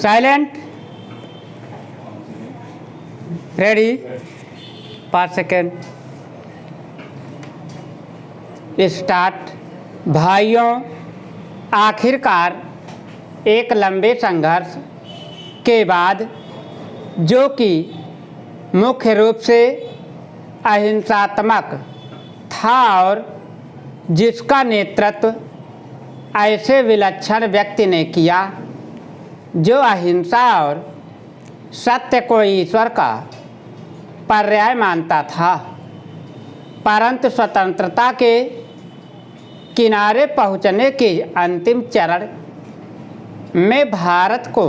Silent. Ready. 5 second. Start. भाइयों, आखिरकार एक लंबे संघर्ष के बाद, जो कि मुख्य रूप से अहिंसात्मक था और जिसका नेतृत्व ऐसे विलक्षण व्यक्ति ने किया जो अहिंसा और सत्य को ईश्वर का पर्याय मानता था, परंतु स्वतंत्रता के किनारे पहुंचने के अंतिम चरण में भारत को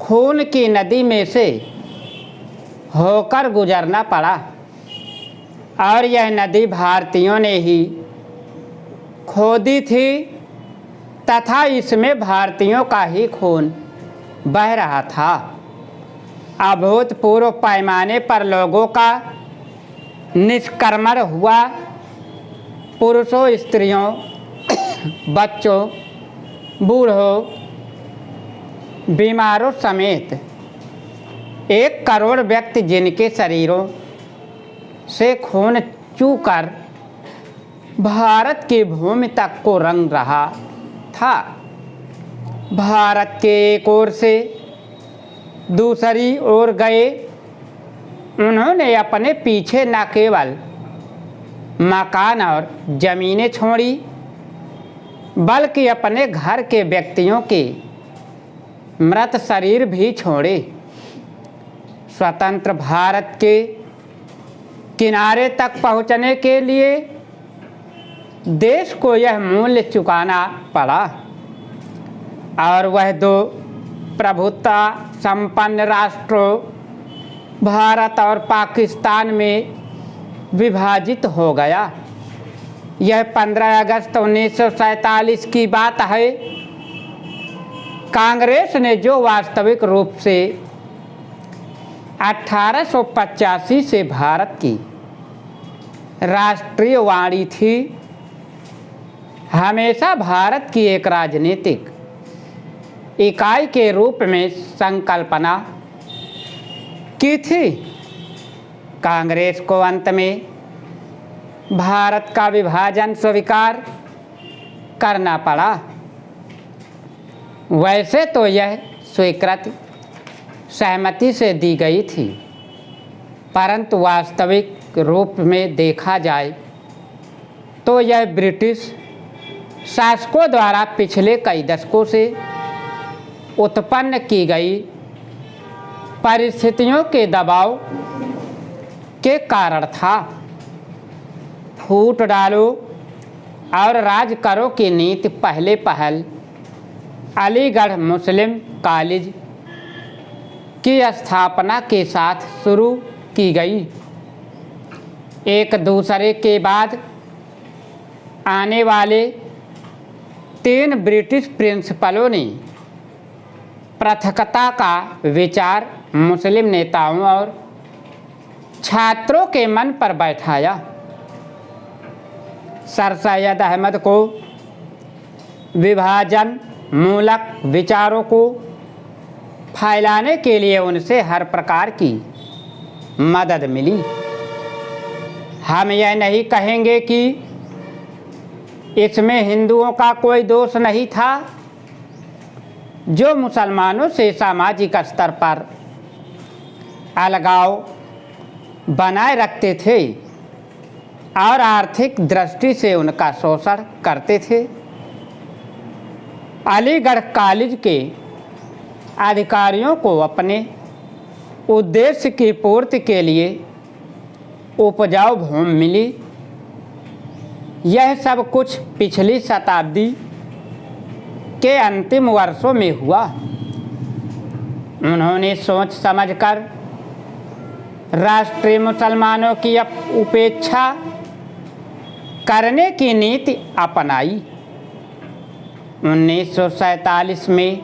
खून की नदी में से होकर गुजरना पड़ा और यह नदी भारतीयों ने ही खोदी थी तथा इसमें भारतीयों का ही खून बह रहा था। अभूतपूर्व पैमाने पर लोगों का निष्क्रमण हुआ। पुरुषों, स्त्रियों, बच्चों, बूढ़ों, बीमारों समेत 1 करोड़ व्यक्ति जिनके शरीरों से खून चूकर भारत की भूमि तक को रंग रहा था। भारत के एक ओर से दूसरी ओर गए उन्होंने अपने पीछे न केवल मकान और जमीनें छोड़ी, बल्कि अपने घर के व्यक्तियों के मृत शरीर भी छोड़े। स्वतंत्र भारत के किनारे तक पहुंचने के लिए देश को यह मूल्य चुकाना पड़ा और वह 2 प्रभुत्व संपन्न राष्ट्रों भारत और पाकिस्तान में विभाजित हो गया। यह 15 अगस्त 1947 की बात है। कांग्रेस ने जो वास्तविक रूप से 1885 से भारत की राष्ट्रीय वाणी थी, हमेशा भारत की एक राजनीतिक इकाई के रूप में संकल्पना की थी। कांग्रेस को अंत में भारत का विभाजन स्वीकार करना पड़ा। वैसे तो यह स्वीकृति सहमति से दी गई थी, परंतु वास्तविक रूप में देखा जाए तो यह ब्रिटिश शासकों द्वारा पिछले कई दशकों से उत्पन्न की गई परिस्थितियों के दबाव के कारण था। फूट डालो और राज करो की नीति पहले पहल अलीगढ़ मुस्लिम कॉलेज की स्थापना के साथ शुरू की गई। एक दूसरे के बाद आने वाले 3 ब्रिटिश प्रिंसिपलों ने पृथकता का विचार मुस्लिम नेताओं और छात्रों के मन पर बैठाया। सर सैयद अहमद को विभाजन मूलक विचारों को फैलाने के लिए उनसे हर प्रकार की मदद मिली। हम यह नहीं कहेंगे कि इसमें हिंदुओं का कोई दोष नहीं था, जो मुसलमानों से सामाजिक स्तर पर अलगाव बनाए रखते थे और आर्थिक दृष्टि से उनका शोषण करते थे। अलीगढ़ कॉलेज के अधिकारियों को अपने उद्देश्य की पूर्ति के लिए उपजाऊ भूमि मिली। यह सब कुछ पिछली शताब्दी के अंतिम वर्षों में हुआ। उन्होंने सोच समझकर राष्ट्रीय मुसलमानों की उपेक्षा करने की नीति अपनाई। 1947 में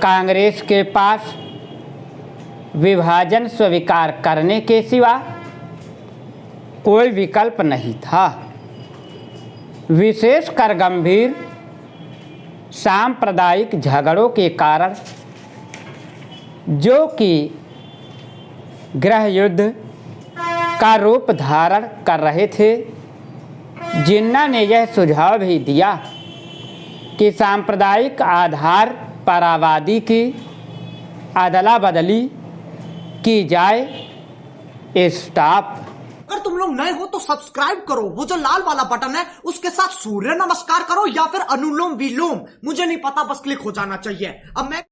कांग्रेस के पास विभाजन स्वीकार करने के सिवा कोई विकल्प नहीं था। विशेषकर गंभीर सांप्रदायिक झगड़ों के कारण, जो कि गृह युद्ध का रूप धारण कर रहे थे। जिन्ना ने यह सुझाव भी दिया कि सांप्रदायिक आधार पर आबादी की अदला बदली की जाए। स्टॉप। अगर तुम लोग नए हो तो सब्सक्राइब करो, वो जो लाल वाला बटन है उसके साथ सूर्य नमस्कार करो या फिर अनुलोम विलोम, मुझे नहीं पता, बस क्लिक हो जाना चाहिए। अब मैं